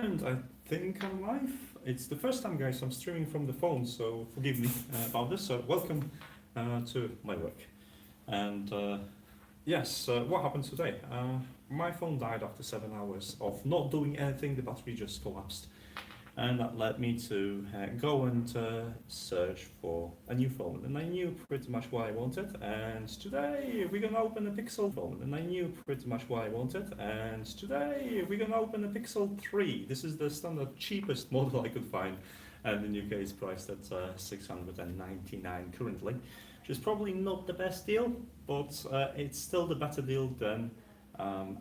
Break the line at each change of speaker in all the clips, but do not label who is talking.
And I think I'm live. It's the first time, guys, I'm streaming from the phone, so forgive me about this. So welcome to my work. And yes, what happened today? My phone died after 7 hours of not doing anything. The battery just collapsed. And that led me to go and search for a new phone. And I knew pretty much what I wanted. And today we're gonna open a Pixel phone. And I knew pretty much what I wanted. And today we're gonna open a Pixel 3. This is the standard cheapest model I could find. And in UK it's priced at 699 currently, which is probably not the best deal, but it's still the better deal than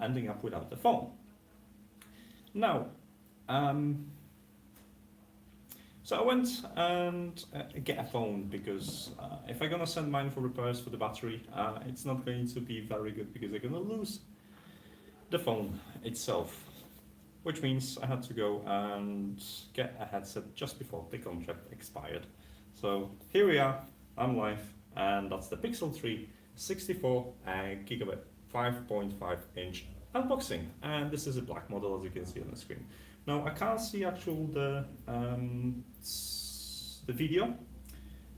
ending up without the phone. Now, so I went and get a phone because if I'm gonna send mine for repairs for the battery, it's not going to be very good because I'm gonna lose the phone itself, which means I had to go and get a headset just before the contract expired. So here we are, I'm live, and that's the Pixel 3 64 gigabit 5.5 inch unboxing, and this is a black model as you can see on the screen. Now I can't see the video.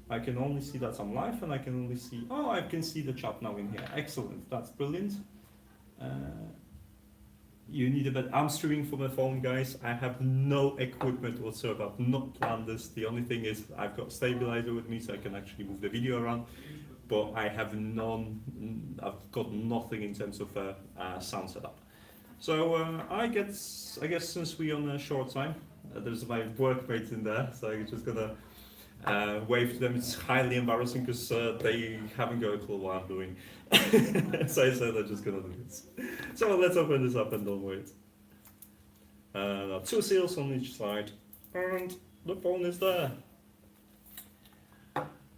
I can only see that I'm live, and I can only see, oh, I can see the chat now in here. Excellent, that's brilliant. You need a bit. I'm streaming from my phone, guys. I have no equipment whatsoever. I've not planned this. The only thing is I've got a stabilizer with me so I can actually move the video around, but I have I've got nothing in terms of sound setup. So I guess since we're on a short time, there's my workmates in there, so I'm just gonna wave to them. It's highly embarrassing because they haven't got a clue what I'm doing. So I said I'm just gonna do this. So let's open this up and don't wait. Two seals on each side, and the phone is there.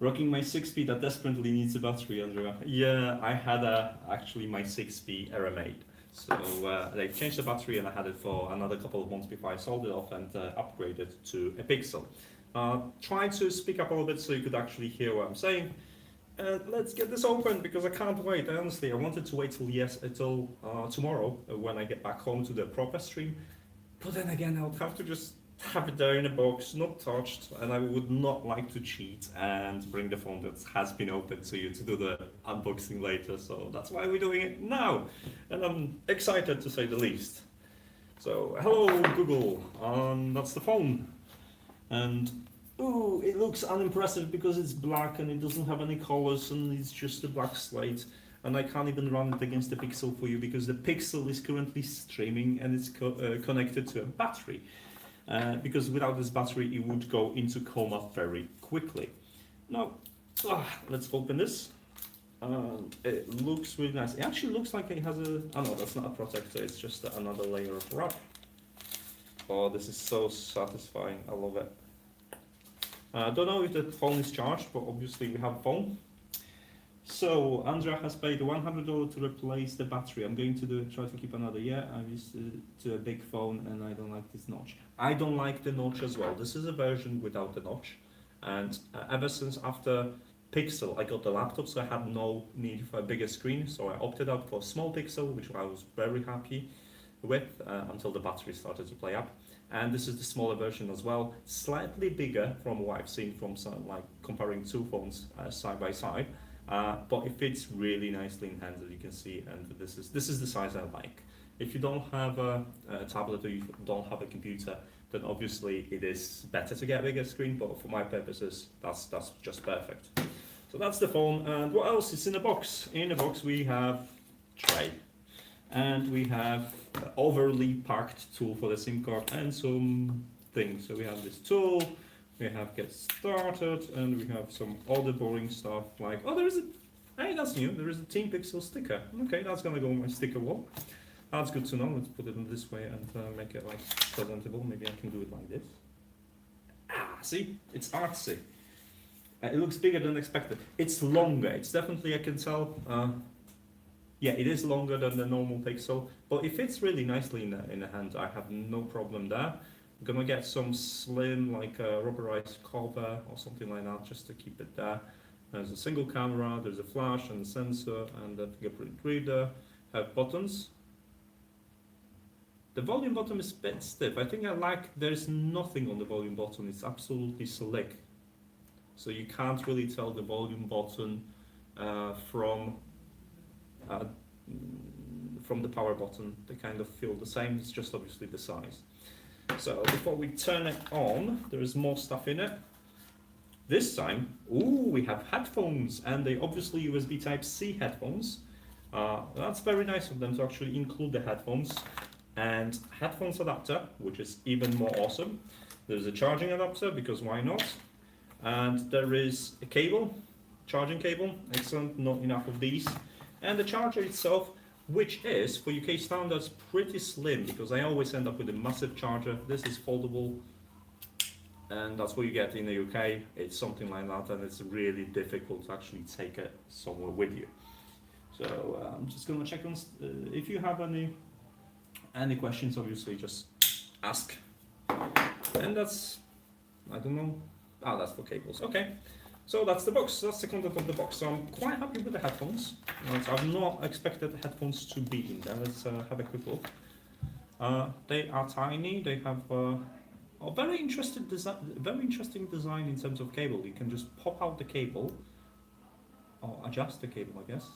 Rocking my 6P that desperately needs a battery, Andrea. Yeah, I had actually my 6P RMA. So they changed the battery and I had it for another couple of months before I sold it off and upgraded to a Pixel. Try to speak up a little bit so you could actually hear what I'm saying. Let's get this open because I can't wait. Honestly, I wanted to wait till tomorrow when I get back home to the proper stream. But then again, I would have to just have it there in a box, not touched, and I would not like to cheat and bring the phone that has been opened to you to do the unboxing later, so that's why we're doing it now, and I'm excited to say the least. So, hello Google, that's the phone, and ooh, it looks unimpressive because it's black and it doesn't have any colors and it's just a black slate. And I can't even run it against the Pixel for you because the Pixel is currently streaming and it's connected to a battery. Because without this battery it would go into coma very quickly. Now, let's open this. It looks really nice. It actually looks like it has a, oh no, that's not a protector, it's just another layer of wrap. Oh, this is so satisfying, I love it. I don't know if the phone is charged, but obviously we have a phone. So Andrea has paid $100 to replace the battery. I'm going to try to keep another year. I'm used to a big phone and I don't like this notch. I don't like the notch as well. This is a version without the notch. And ever since after Pixel, I got the laptop, so I had no need for a bigger screen. So I opted out for a small Pixel, which I was very happy with until the battery started to play up. And this is the smaller version as well, slightly bigger from what I've seen from some, like comparing two phones side by side. But it fits really nicely in hands, as you can see, and this is the size I like. If you don't have a tablet or you don't have a computer, then obviously it is better to get a bigger screen, but for my purposes, that's just perfect. So that's the phone, and what else is in the box? In the box we have tray, and we have overly packed tool for the SIM card and some things. So we have this tool, we have get started, and we have some other boring stuff like, oh, hey, that's new, there is a Team Pixel sticker. Okay, that's gonna go on my sticker wall. That's good to know. Let's put it in this way and make it like presentable. Maybe I can do it like this. See, it's artsy. It looks bigger than expected. It's longer. It's definitely, I can tell. Yeah, it is longer than the normal Pixel, but it fits really nicely in the hand. I have no problem there. I'm gonna get some slim, like a rubberized cover or something like that, just to keep it there. There's a single camera, there's a flash and a sensor and a fingerprint reader. Have buttons. The volume button is a bit stiff. I think there's nothing on the volume button. It's absolutely slick. So you can't really tell the volume button from the power button. They kind of feel the same. It's just obviously the size. So before we turn it on, there is more stuff in it. This time, we have headphones, and they obviously USB Type-C headphones. That's very nice of them to actually include the headphones. And headphones adapter, which is even more awesome. There's a charging adapter, because why not? And there is a cable, charging cable, excellent, not enough of these. And the charger itself, which is, for UK standards, pretty slim, because I always end up with a massive charger. This is foldable, and that's what you get in the UK. It's something like that, and it's really difficult to actually take it somewhere with you. So I'm just gonna check on, if you have any questions, obviously just ask. And that's, I don't know, that's for cables, okay. So that's the box, that's the content of the box. So I'm quite happy with the headphones. I've not expected the headphones to be in there. Let's have a quick look. They are tiny, they have a very interesting design in terms of cable. You can just pop out the cable, or adjust the cable, I guess.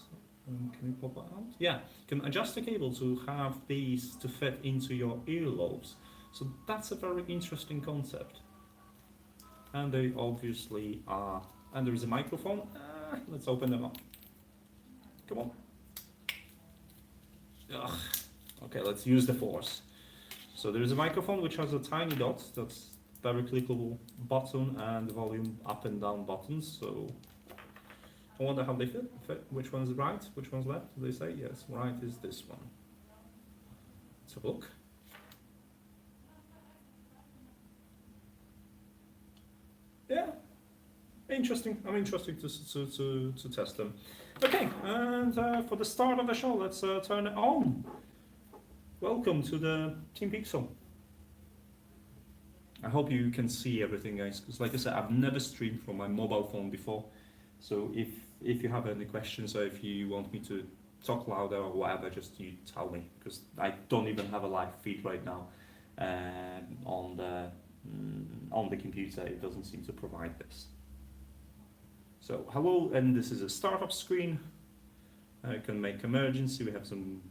Can you pop it out? Yeah, you can adjust the cable to have these to fit into your earlobes. So that's a very interesting concept. And they obviously are, and there is a microphone. Let's open them up. Come on. Ugh. Okay, let's use the force. So there is a microphone which has a tiny dot, that's very clickable button, and volume up and down buttons. So I wonder how they fit. Which one's right, which one's left? They say yes, right is this one. Let's have a look. Yeah, interesting. I'm interested to test them. Okay, and for the start of the show, let's turn it on. Welcome to the Team Pixel. I hope you can see everything, guys, because like I said, I've never streamed from my mobile phone before. So if you have any questions, or if you want me to talk louder or whatever, just you tell me, because I don't even have a live feed right now on the computer. It doesn't seem to provide this. So hello, and this is a startup screen. I can make emergency. We have some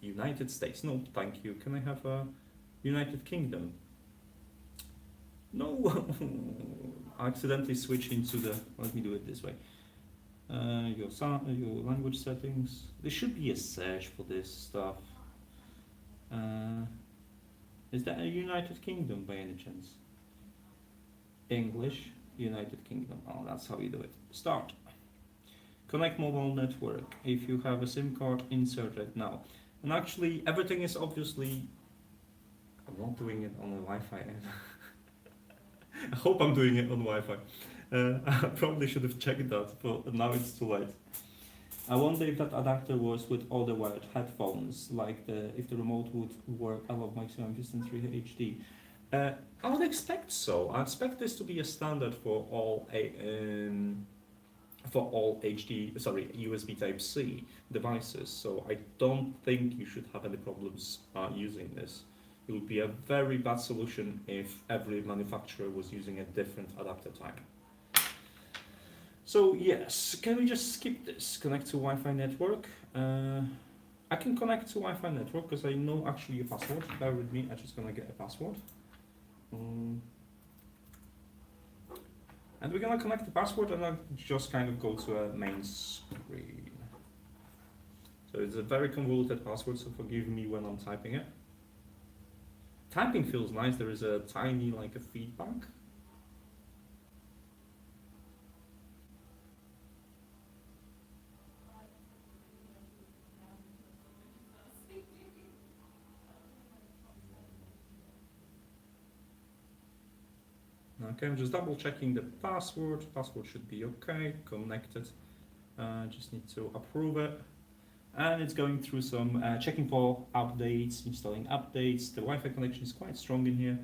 United States. No, thank you. Can I have a United Kingdom? No. I accidentally switched into the. Let me do it this way. Your language settings. There should be a search for this stuff. Is that a United Kingdom by any chance? English, United Kingdom. Oh, that's how you do it. Start. Connect mobile network. If you have a SIM card, insert it now. And actually, everything is obviously. I'm not doing it on the Wi-Fi. I hope I'm doing it on Wi-Fi. I probably should have checked that, but now it's too late. I wonder if that adapter was with all the wired headphones, like if the remote would work. I love maximum distance 3 HD. I would expect so. I expect this to be a standard for all USB Type-C devices. So I don't think you should have any problems using this. It would be a very bad solution if every manufacturer was using a different adapter type. So yes, can we just skip this? Connect to Wi-Fi network. I can connect to Wi-Fi network because I know actually a password. Bear with me, I'm just gonna get a password. And we're gonna connect the password and I'll just kind of go to a main screen. So it's a very convoluted password, so forgive me when I'm typing it. Typing feels nice. There is a tiny, like a feedback. Okay, I'm just double checking the password. Password should be okay, connected. Just need to approve it. And it's going through some checking for updates, installing updates. The Wi-Fi connection is quite strong in here.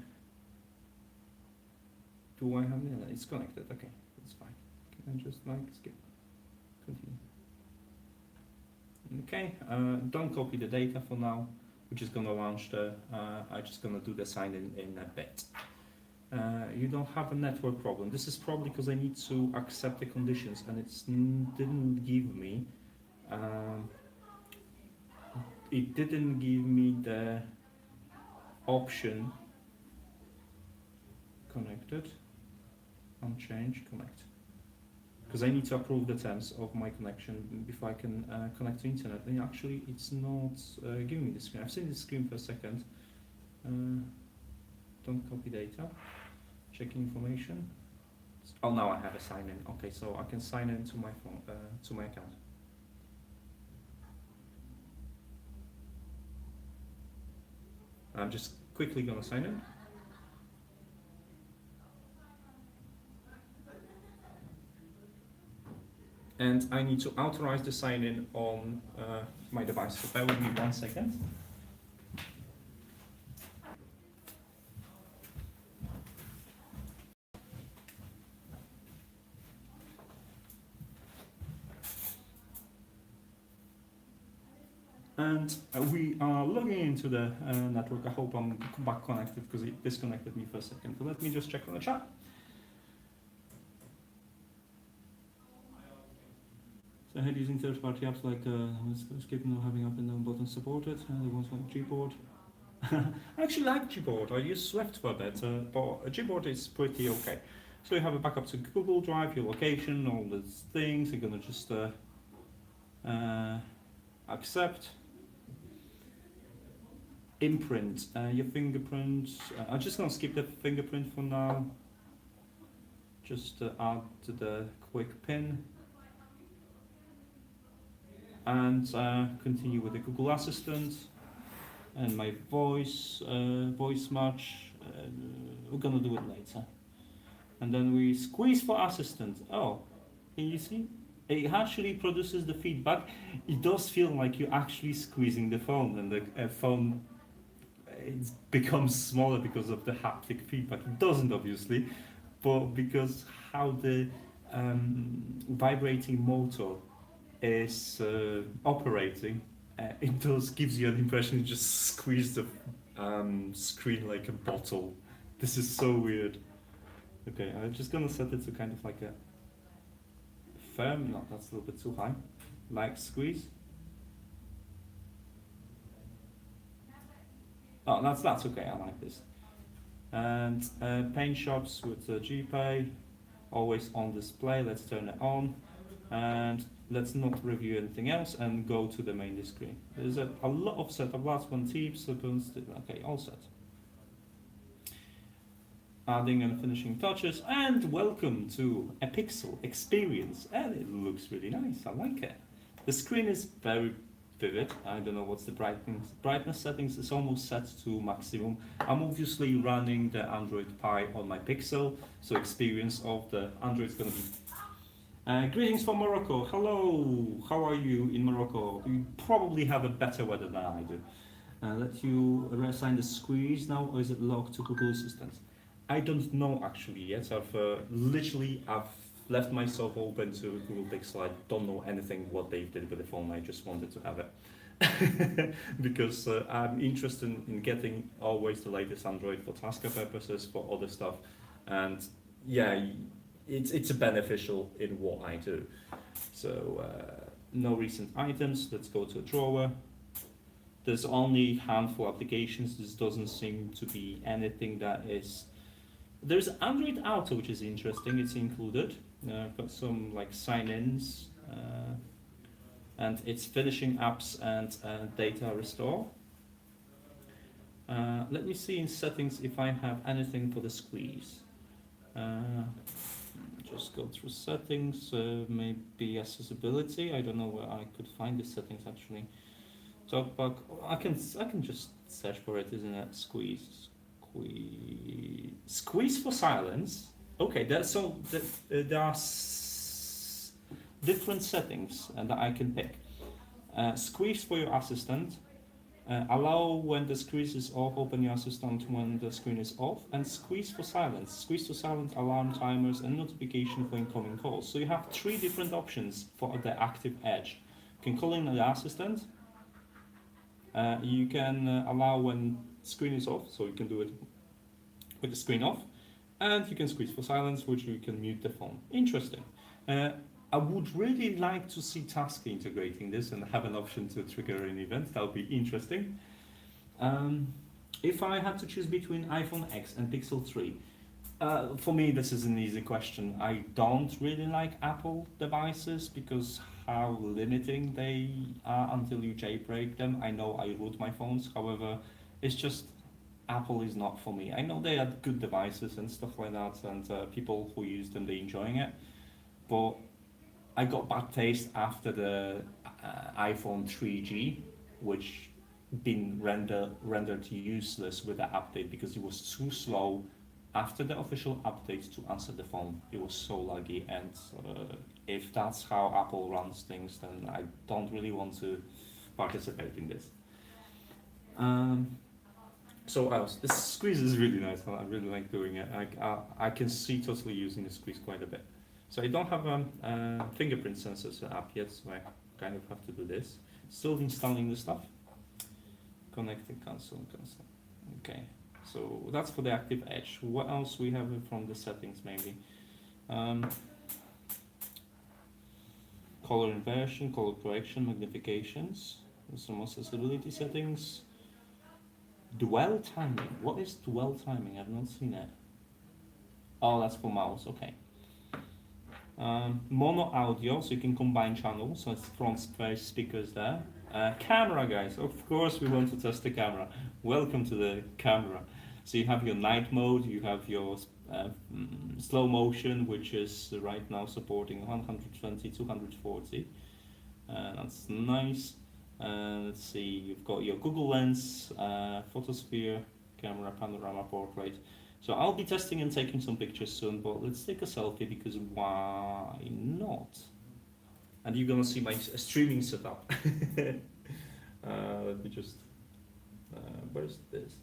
Do I have it? It's connected. Okay, that's fine. Can I just like skip? Continue. Okay, don't copy the data for now. which is gonna launch the, I'm just gonna do the sign in a bit. You don't have a network problem. This is probably because I need to accept the conditions and didn't give me, it didn't give me the option connected, unchanged, connect. Because I need to approve the terms of my connection before I can connect to internet. And actually, it's not giving me the screen. I've seen the screen for a second. Don't copy data. Checking information. Oh, now I have a sign in. Okay, so I can sign in to my phone, to my account. I'm just quickly gonna sign in. And I need to authorize the sign in on my device. So bear with me 1 second. And we are logging into the network. I hope I'm back connected because it disconnected me for a second. So let me just check on the chat. So I had using third-party apps like skipping or having up and down buttons supported. The ones like Gboard. I actually like Gboard. I use Swift for that, but Gboard is pretty okay. So you have a backup to Google Drive, your location, all these things. You're gonna just accept. Imprint your fingerprint. I'm just gonna skip the fingerprint for now. Just add to the quick pin. And continue with the Google Assistant and my voice match. We're gonna do it later. And then we squeeze for assistant. Oh, can you see? It actually produces the feedback. It does feel like you're actually squeezing the phone, and the phone it becomes smaller because of the haptic feedback. It doesn't obviously, but because how the vibrating motor is operating, it does gives you an impression you just squeeze the screen like a bottle. This is so weird. Okay, I'm just gonna set it to kind of like a firm, no, that's a little bit too high, like squeeze. Oh, that's okay, I like this. And paint shops with GPay, always on display, let's turn it on. And let's not review anything else and go to the main screen. There's a lot of setup, last one tips, okay, all set. Adding and finishing touches, and welcome to a Pixel experience. And it looks really nice, I like it. The screen is very vivid. I don't know what's the brightness settings, it's almost set to maximum. I'm obviously running the Android Pie on my Pixel, so experience of the Android is going to be greetings from Morocco. Hello, how are you in Morocco? You probably have a better weather than I do. Let you reassign the squeeze now, or is it locked to Google Assistant? I don't know actually yet. I've left myself open to Google Pixel. I don't know anything what they did with the phone. I just wanted to have it because I'm interested in getting always the latest Android for tasker purposes, for other stuff, and yeah. It's beneficial in what I do. So no recent items. Let's go to a drawer. There's only handful of applications. This doesn't seem to be anything that is. There's Android Auto, which is interesting. It's included. Got some like sign-ins, and it's finishing apps and data restore. Let me see in settings if I have anything for the squeeze. Just go through settings, maybe accessibility. I don't know where I could find the settings actually. Talkback. I can just search for it, isn't it? Squeeze for silence. Okay, there are different settings that I can pick. Squeeze for your assistant. Allow when the squeeze is off, open your assistant when the screen is off, and squeeze for silence. Squeeze to silent alarm timers and notification for incoming calls. So you have 3 different options for the active edge. You can call in the assistant, You can allow when screen is off, so you can do it with the screen off, and you can squeeze for silence, which you can mute the phone. Interesting. I would really like to see Task integrating this and have an option to trigger an event. That would be interesting. If I had to choose between iPhone X and Pixel 3, for me this is an easy question. I don't really like Apple devices because how limiting they are until you jailbreak them. I know I root my phones, however, it's just Apple is not for me. I know they are good devices and stuff like that, and people who use them, they're enjoying it, but I got bad taste after the iPhone 3G, which been rendered useless with the update because it was too slow after the official update to answer the phone. It was so laggy, and if that's how Apple runs things, then I don't really want to participate in this. So the squeeze is really nice. I really like doing it. I can see totally using the squeeze quite a bit. So I don't have a fingerprint sensors app yet, so I kind of have to do this. Still installing the stuff. Connecting console. Okay, so that's for the active edge. What else we have from the settings maybe? Color inversion, color correction, magnifications, some accessibility settings. Dwell timing. What is dwell timing? I've not seen it. Oh, that's for mouse. Okay. Mono audio, so you can combine channels. So it's front space speakers there. Camera, guys. Of course, we want to test the camera. Welcome to the camera. So you have your night mode. You have your slow motion, which is right now supporting 120, 240. That's nice. Let's see, you've got your Google Lens, photosphere, camera, panorama, portrait. So I'll be testing and taking some pictures soon, but let's take a selfie because why not? And you're gonna see my streaming setup. Let me just, where's this?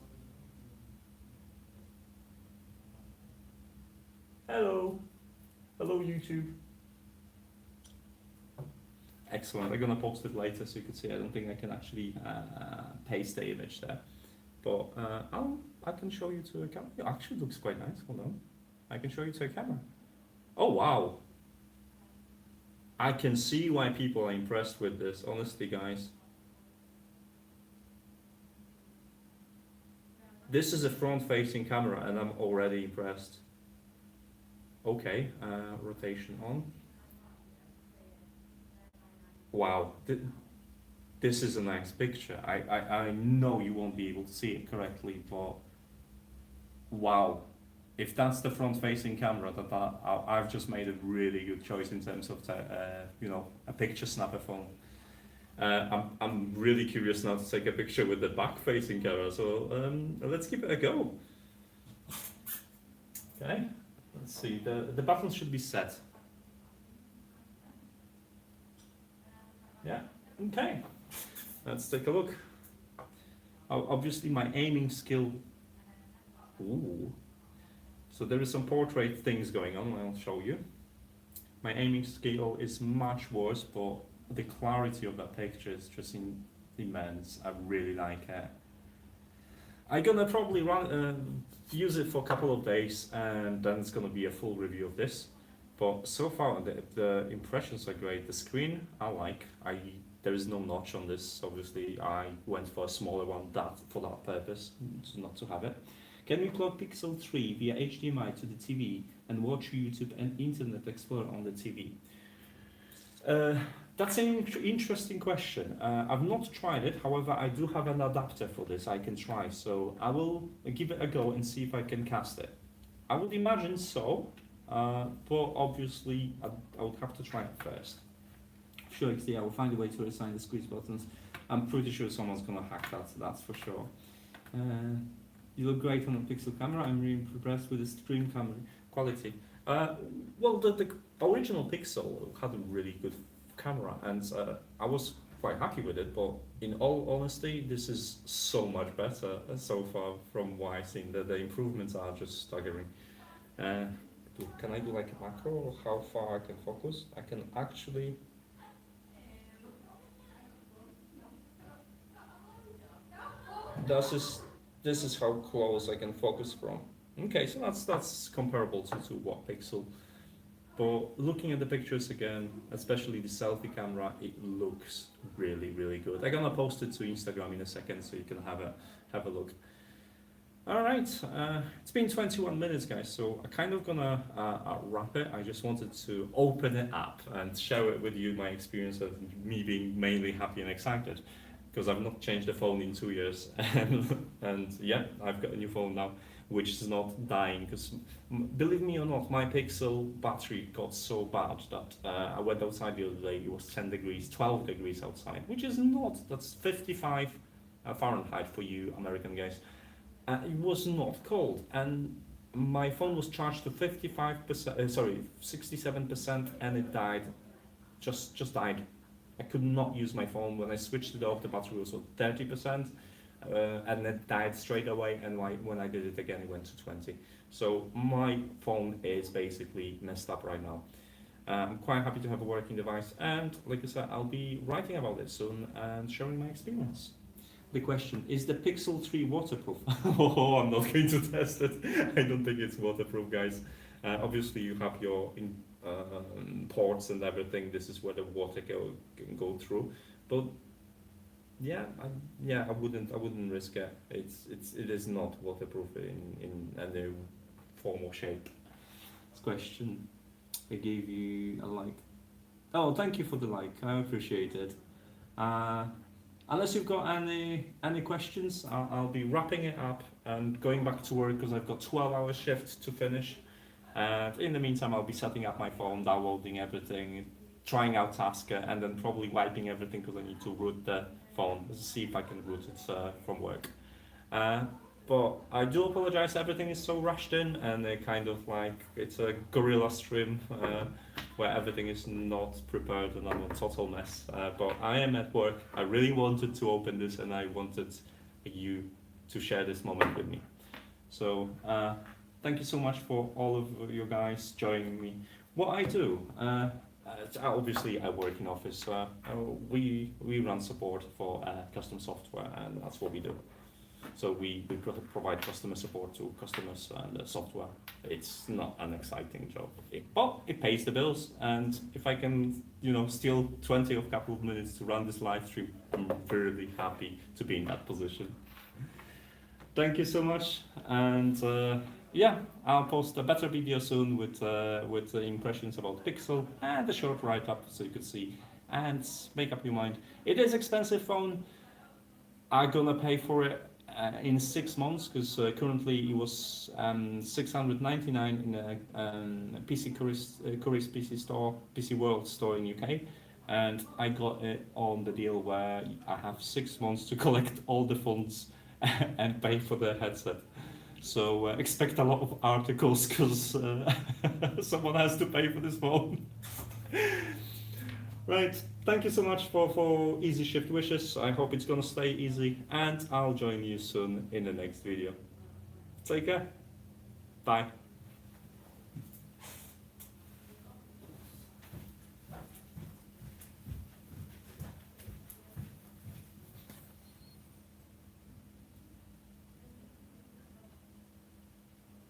Hello, YouTube. Excellent. I'm gonna post it later so you can see. I don't think I can actually paste the image there, but I can show you to a camera. It actually looks quite nice. Hold on, I can show you to a camera. Oh wow! I can see why people are impressed with this. Honestly, guys, this is a front-facing camera, and I'm already impressed. Okay, rotation on. Wow, this is a nice picture. I know you won't be able to see it correctly, but wow, if that's the front-facing camera, I've just made a really good choice in terms of you know, a picture snapper phone. I'm really curious now to take a picture with the back-facing camera, so let's give it a go. Okay, let's see. The buttons should be set. Yeah, okay, let's take a look. Obviously my aiming skill, ooh, so there is some portrait things going on, I'll show you. My aiming skill is much worse, but the clarity of that picture is just immense. I really like it. I'm gonna probably use it for a couple of days, and then it's gonna be a full review of this. But so far, the impressions are great. The screen, I like. There is no notch on this. Obviously, I went for a smaller one for that purpose, not to have it. Can we plug Pixel 3 via HDMI to the TV and watch YouTube and Internet Explorer on the TV? That's an interesting question. I've not tried it. However, I do have an adapter for this I can try. So I will give it a go and see if I can cast it. I would imagine so. But obviously I would have to try it first. Sure, XD, I will find a way to assign the squeeze buttons. I'm pretty sure someone's gonna hack that, so that's for sure. You look great on the Pixel camera. I'm really impressed with the stream camera quality. Well, the original Pixel had a really good camera, and I was quite happy with it, but in all honesty, this is so much better so far from what I've seen. The improvements are just staggering. Can I do like a macro, or how far I can focus? I can actually... this is how close I can focus from. Okay, so that's comparable to what pixel. But looking at the pictures again, especially the selfie camera, it looks really, really good. I'm gonna post it to Instagram in a second so you can have a look. All right, it's been 21 minutes, guys, so I'm kind of gonna wrap it. I just wanted to open it up and share it with you, my experience of me being mainly happy and excited, because I've not changed the phone in 2 years, and yeah, I've got a new phone now, which is not dying, because believe me or not, my Pixel battery got so bad that I went outside the other day, it was 10 degrees, 12 degrees outside, which is not, that's 55 Fahrenheit for you American guys. It was not cold, and my phone was charged to 55%, sorry, 67%, and it died, just died. I could not use my phone. When I switched it off, the battery was at 30%, and it died straight away, and when I did it again, it went to 20. So my phone is basically messed up right now. I'm quite happy to have a working device, and like I said, I'll be writing about it soon and sharing my experience. The question, is the Pixel 3 waterproof? Oh, I'm not going to test it. I don't think it's waterproof, guys. Obviously, you have your ports and everything. This is where the water can go through. But yeah, I wouldn't risk it. It is not waterproof in any form or shape. This question, I gave you a like. Oh, thank you for the like. I appreciate it. Unless you've got any questions, I'll be wrapping it up and going back to work because I've got 12-hour shift to finish. And in the meantime, I'll be setting up my phone, downloading everything, trying out Tasker, and then probably wiping everything because I need to root the phone, see if I can root it from work. But I do apologize, everything is so rushed in, and kind of like it's a guerrilla stream where everything is not prepared and I'm a total mess. But I am at work. I really wanted to open this, and I wanted you to share this moment with me. So thank you so much for all of you guys joining me. What I do, obviously I work in office. We run support for custom software, and that's what we do. So we provide customer support to customers and software. It's not an exciting job, but it pays the bills. And if I can, steal 20 of a couple of minutes to run this live stream, I'm really happy to be in that position. Thank you so much. And yeah, I'll post a better video soon with impressions about Pixel and a short write-up so you can see and make up your mind. It is expensive phone. I'm gonna pay for it in 6 months because currently it was 699 in a Currys PC World store in UK, and I got it on the deal where I have 6 months to collect all the funds and pay for the headset. So expect a lot of articles because someone has to pay for this phone. Right, thank you so much for easy shift wishes. I hope it's gonna stay easy, and I'll join you soon in the next video. Take care. Bye.